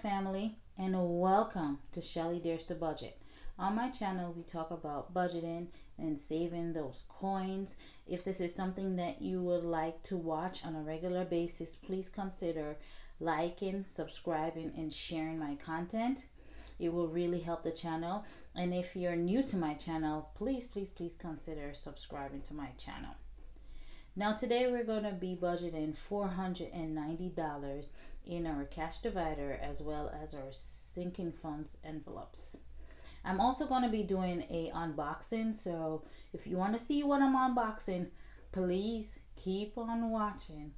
family, and welcome to Shelly Dares to Budget. On my channel, we talk about budgeting and saving those coins. If this is something that you would like to watch on a regular basis, please consider liking, subscribing, and sharing my content. It will really help the channel. And if you're new to my channel, please consider subscribing to my channel. Now today we're going to be budgeting $490 in our cash divider as well as our sinking funds envelopes. I'm also going to be doing a unboxing, so if you want to see what I'm unboxing, please keep on watching.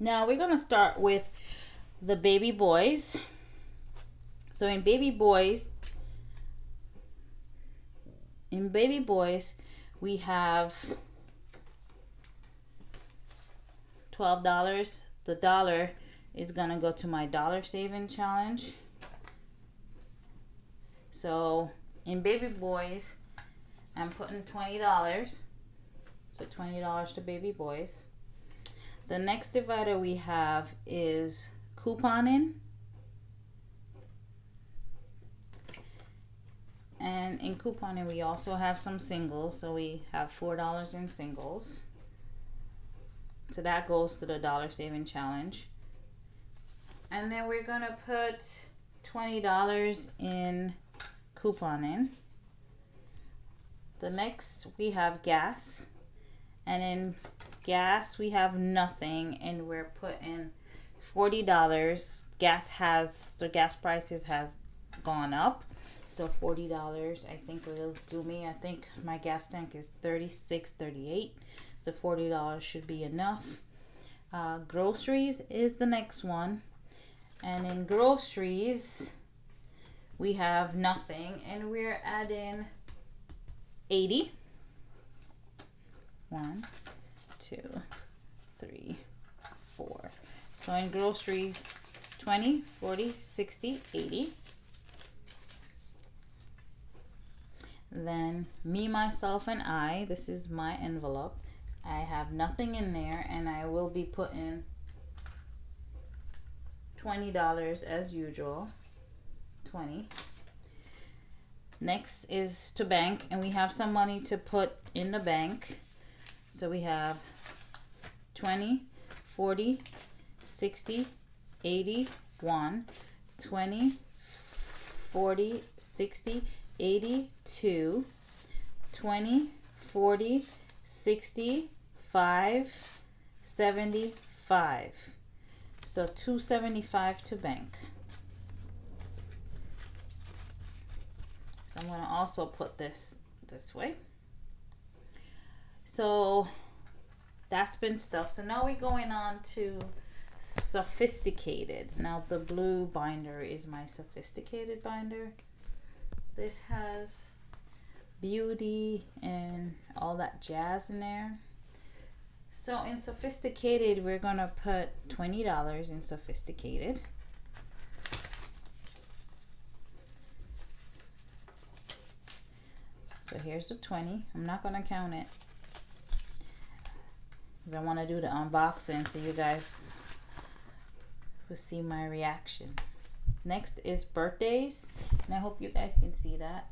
Now we're going to start with the baby boys. So in baby boys we have $12. The dollar is gonna go to my dollar saving challenge. So in baby boys, I'm putting $20. So $20 to baby boys. The next divider we have is couponing. And in couponing we also have some singles. So we have $4 in singles. So that goes to the dollar saving challenge. And then we're going to put $20 in couponing. The next we have gas. And in gas we have nothing, and we're putting $40. The gas prices has gone up. So $40 I think will do me. I think my gas tank is $36.38. So $40 should be enough. Groceries is the next one. And in groceries, we have nothing. And we're adding 80. 1, 2, 3, 4. So in groceries, 20, 40, 60, 80. Then me, myself, and I. This is my envelope. I have nothing in there, and I will be putting $20 as usual. 20. Next is to bank, and we have some money to put in the bank. So we have 20, 40, 60, 80, 1, 20, 40, 60, 82, 20, 40, 65, 75. So $275 to bank. So I'm going to also put this way. So that's been stuff. So now we're going on to sophisticated. Now the blue binder is my sophisticated binder. This has beauty and all that jazz in there. So in sophisticated, we're gonna put $20 in sophisticated. So here's the 20. I'm not gonna count it because I want to do the unboxing so you guys will see my reaction. Next is birthdays, and I hope you guys can see that.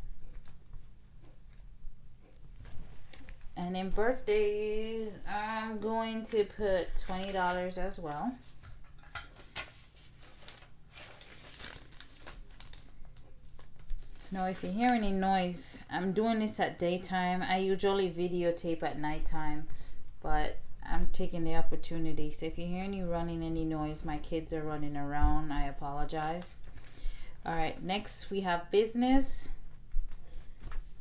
And in birthdays, I'm going to put $20 as well. Now, if you hear any noise, I'm doing this at daytime. I usually videotape at nighttime, but I'm taking the opportunity. So if you hear any noise, my kids are running around. I apologize. All right, next we have business.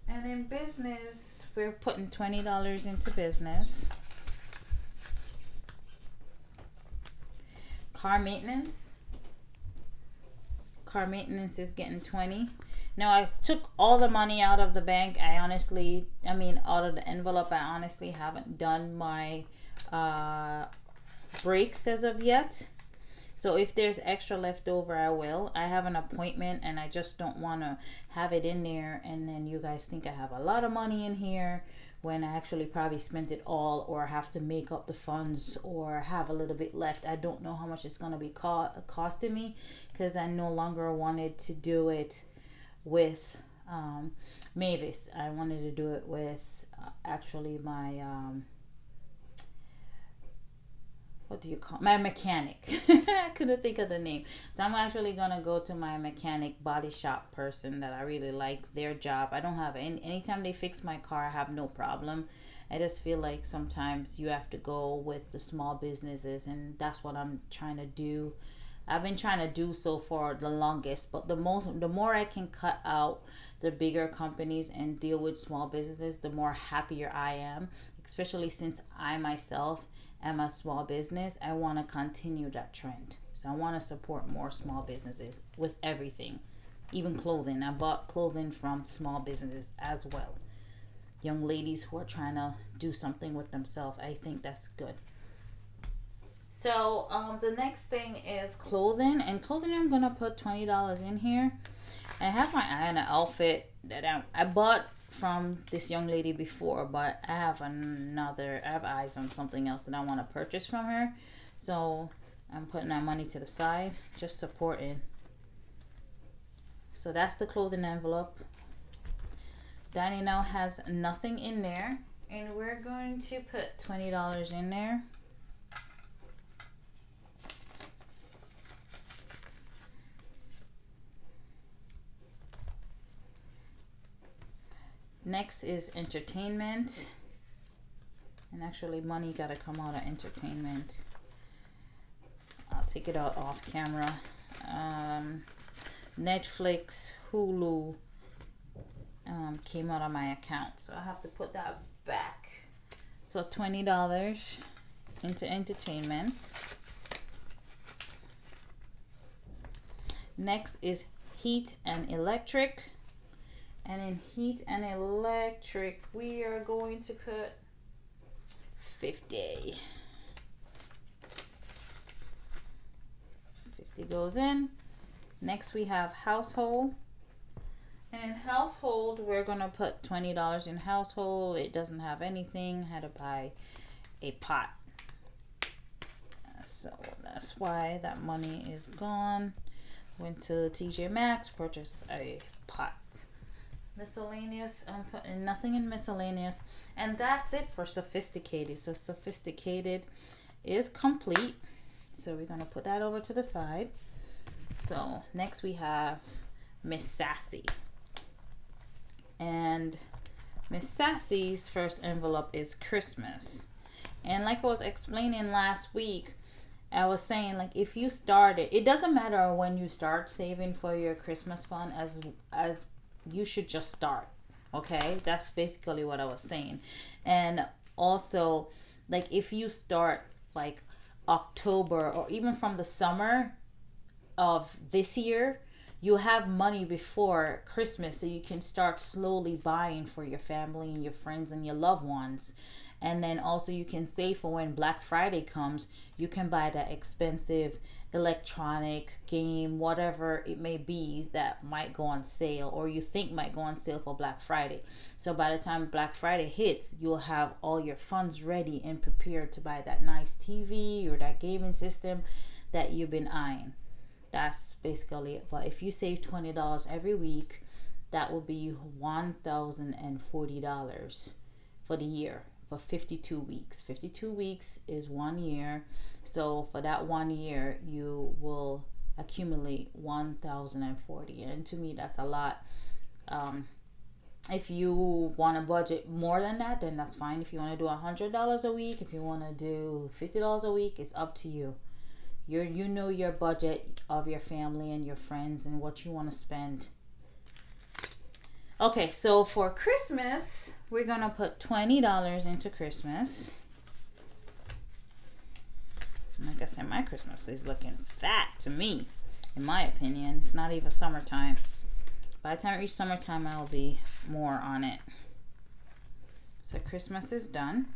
And in business, we're putting $20 into business. Car maintenance. Car maintenance is getting 20. Now I took all the money out of the bank. Out of the envelope. I honestly haven't done my breaks as of yet. So if there's extra left over, I will. I have an appointment and I just don't want to have it in there and then you guys think I have a lot of money in here when I actually probably spent it all, or have to make up the funds, or have a little bit left. I don't know how much it's going to be costing me, because I no longer wanted to do it with Mavis. I wanted to do it with actually my what do you call my mechanic. I couldn't think of the name. So I'm actually gonna go to my mechanic body shop person that I really like their job. I don't have anytime they fix my car, I have no problem. I just feel like sometimes you have to go with the small businesses, and that's what I'm trying to do. I've been trying to do so for the longest, but the more I can cut out the bigger companies and deal with small businesses, the more happier I am, especially since I myself am a small business. I want to continue that trend. So I want to support more small businesses with everything, even clothing. I bought clothing from small businesses as well. Young ladies who are trying to do something with themselves. I think that's good. So the next thing is clothing. And clothing, I'm going to put $20 in here. I have my eye on an outfit that I bought from this young lady before, but I have eyes on something else that I want to purchase from her. So I'm putting that money to the side, just supporting. So that's the clothing envelope. Danny now has nothing in there, and we're going to put $20 in there. Next is entertainment. And actually, money got to come out of entertainment. I'll take it out off camera. Netflix, Hulu came out of my account. So I have to put that back. So $20 into entertainment. Next is heat and electric. And in heat and electric, we are going to put 50. 50 goes in. Next we have household. And in household, we're going to put $20 in household. It doesn't have anything. I had to buy a pot. So that's why that money is gone. Went to TJ Maxx, purchased a pot. Miscellaneous, I'm putting nothing in miscellaneous. And that's it for sophisticated. So sophisticated is complete. So we're going to put that over to the side. So next we have Miss Sassy. And Miss Sassy's first envelope is Christmas. And like I was explaining last week, I was saying, like, if you started, it doesn't matter when you start saving for your Christmas fund, as you should just start. Okay, that's basically what I was saying. And also, like, if you start like October or even from the summer of this year, you have money before Christmas, so you can start slowly buying for your family and your friends and your loved ones. And then also you can save for when Black Friday comes. You can buy that expensive electronic game, whatever it may be, that might go on sale or you think might go on sale for Black Friday. So by the time Black Friday hits, you'll have all your funds ready and prepared to buy that nice TV or that gaming system that you've been eyeing. That's basically it. But if you save $20 every week, that will be $1,040 for the year. For 52 weeks. 52 weeks is 1 year. So for that 1 year, you will accumulate $1,040. And to me, that's a lot. If you want to budget more than that, then that's fine. If you want to do $100 a week, if you want to do $50 a week, it's up to you. You know your budget of your family and your friends and what you want to spend. Okay, so for Christmas, we're going to put $20 into Christmas. Like I said, my Christmas is looking fat to me, in my opinion. It's not even summertime. By the time it reaches summertime, I'll be more on it. So Christmas is done.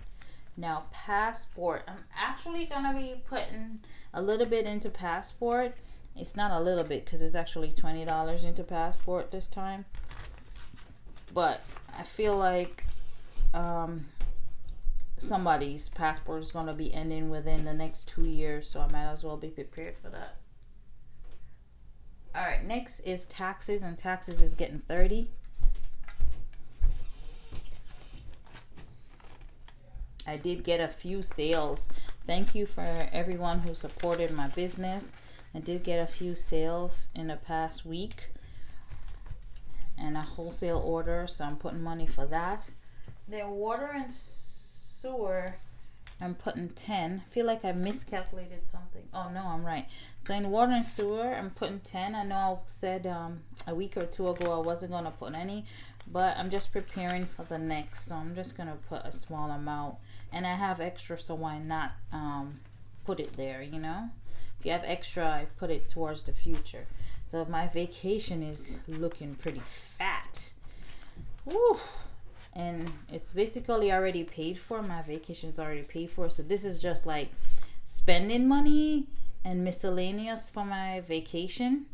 Now, passport. I'm actually going to be putting a little bit into passport. It's not a little bit because it's actually $20 into passport this time. But I feel like somebody's passport is going to be ending within the next 2 years, so I might as well be prepared for that. All right, next is taxes, and taxes is getting 30. I did get a few sales. Thank you for everyone who supported my business. I did get a few sales in the past week and a wholesale order, so I'm putting money for that. Then water and sewer, I'm putting 10. I feel like I miscalculated something. Oh no, I'm right. So in water and sewer, I'm putting 10. I know I said a week or two ago I wasn't going to put any, but I'm just preparing for the next, so I'm just going to put a small amount. And I have extra, so why not put it there, you know? If you have extra, I put it towards the future. So my vacation is looking pretty fat. Woo! And it's basically already paid for. My vacation's already paid for. So this is just like spending money and miscellaneous for my vacation.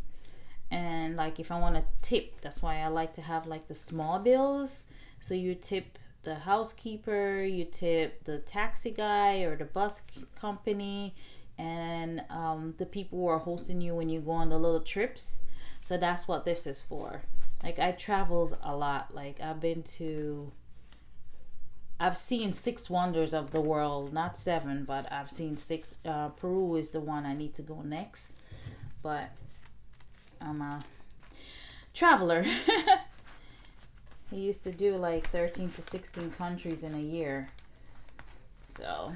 And like if I want to tip, that's why I like to have like the small bills. So you tip the housekeeper, you tip the taxi guy or the bus company, and the people who are hosting you when you go on the little trips. So that's what this is for. Like I traveled a lot. Like I've seen 6 wonders of the world, not 7, but I've seen 6. Peru is the one I need to go next, but I'm a traveler. He used to do like 13 to 16 countries in a year. So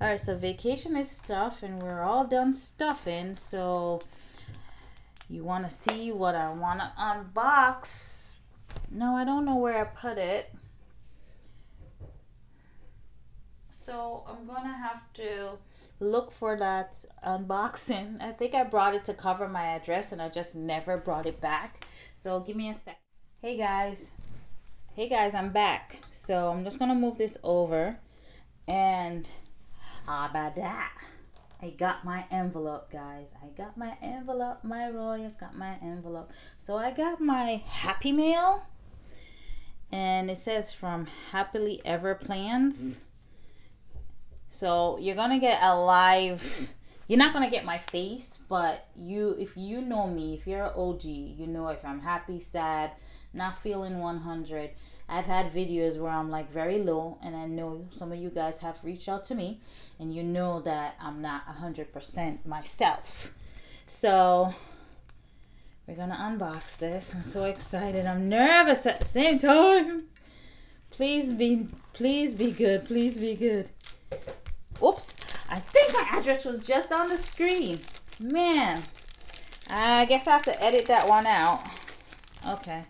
all right, so vacation is stuff, and we're all done stuffing. So you want to see what I want to unbox? No, I don't know where I put it. So I'm going to have to look for that unboxing. I think I brought it to cover my address, and I just never brought it back. So give me a sec. Hey guys, I'm back. So I'm just going to move this over, and how about that? I got my envelope, guys. I got my envelope. My Royals got my envelope. So I got my Happy Mail, and it says from Happily Ever Plans. So you're gonna get a live. You're not gonna get my face, but if you know me, if you're an OG, you know if I'm happy, sad, not feeling 100. I've had videos where I'm like very low, and I know some of you guys have reached out to me, and you know that I'm not 100% myself. So we're gonna unbox this. I'm so excited. I'm nervous at the same time. Please be good. Please be good. Oops. I think my address was just on the screen. Man. I guess I have to edit that one out. Okay.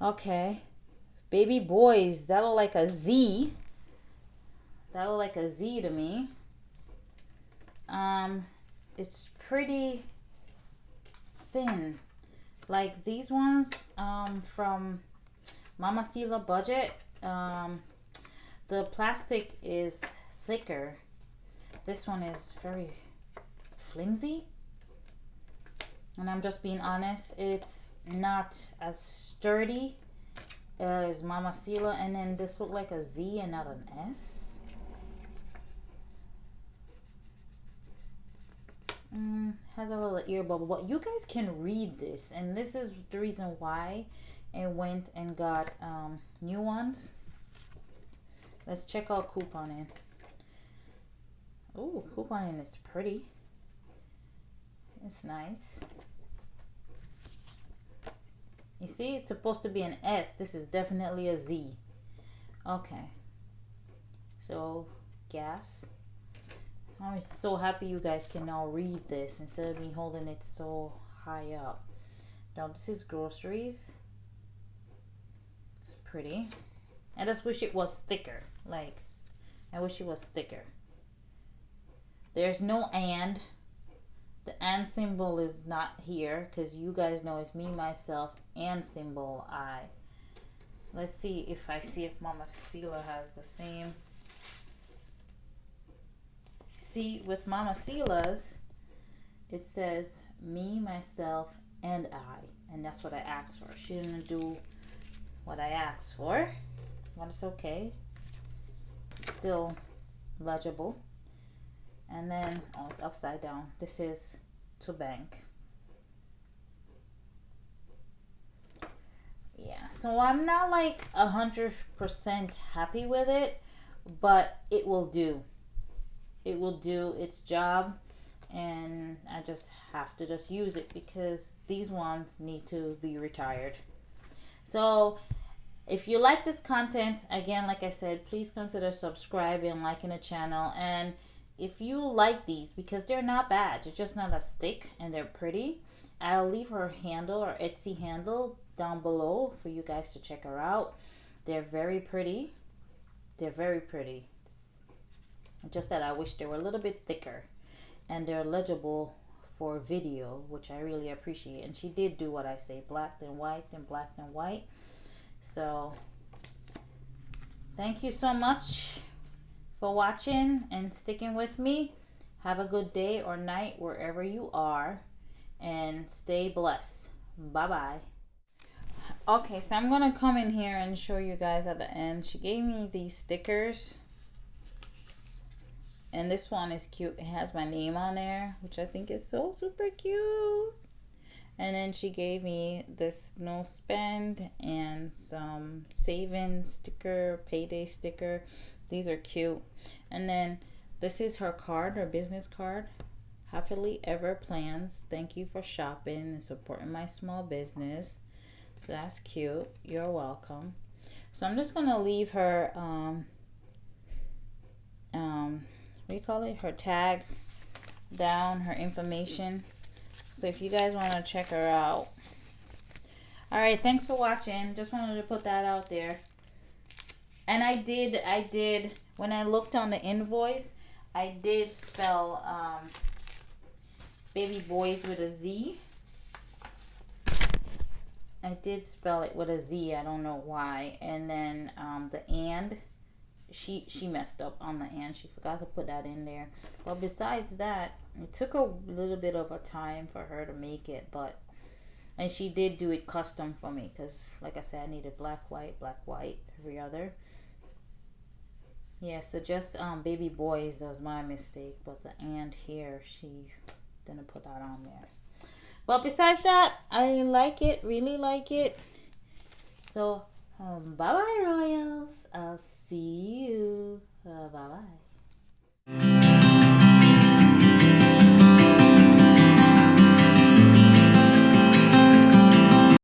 Okay. Baby boys. That look like a Z. That look like a Z to me. It's pretty thin. Like these ones from Mama Sila Budget. The plastic is thicker. This one is very flimsy. And I'm just being honest, it's not as sturdy as Mama Sila. And then this look like a Z and not an S. Has a little ear bubble, but you guys can read this, and this is the reason why I went and got new ones. Let's check out couponing. Oh, couponing is pretty. It's nice. You see, it's supposed to be an S. This is definitely a Z. Okay. So, gas. I'm so happy you guys can now read this instead of me holding it so high up. Now, this is Groceries. It's pretty. I just wish it was thicker. Like, I wish it was thicker. There's no and. The and symbol is not here because you guys know it's me, myself, and symbol I. Let's see if Mama Sila has the same. see, with Mama Sila's, it says me, myself, and I. And that's what I asked for. She didn't do what I asked for, but it's okay. Still legible. And then, oh, it's upside down. This is to bank. Yeah, so I'm not like 100% happy with it, but it will do. It will do its job, and I just have to just use it because these ones need to be retired. So if you like this content, again, like I said, please consider subscribing, liking the channel. And if you like these, because they're not bad, they're just not a stick and they're pretty, I'll leave her handle or Etsy handle down below for you guys to check her out. They're very pretty. They're very pretty. Just that I wish they were a little bit thicker, and they're legible for video, which I really appreciate. And she did do what I say, black then white, then black then white. So thank you so much for watching and sticking with me. Have a good day or night wherever you are, and stay blessed. Bye bye. Okay, so I'm gonna come in here and show you guys at the end. She gave me these stickers, and this one is cute. It has my name on there, which I think is so super cute. And then she gave me this no spend and some savings sticker, payday sticker. These are cute. And then this is her card, her business card. Happily ever plans. Thank you for shopping and supporting my small business. So that's cute. You're welcome. So I'm just gonna leave her what do you call it? Her tag down, her information. So if you guys want to check her out. All right, thanks for watching. Just wanted to put that out there. And I did when I looked on the invoice, I did spell baby boys with a Z. I did spell it with a Z. I don't know why. And then the and, she messed up on the and. She forgot to put that in there. But besides that, it took a little bit of a time for her to make it. And she did do it custom for me. Because, like I said, I needed black, white, every other. Yeah, so just baby boys was my mistake. But the and here, she didn't put that on there. But besides that, I like it, really like it. So, bye-bye, Royals. I'll see you. Bye-bye.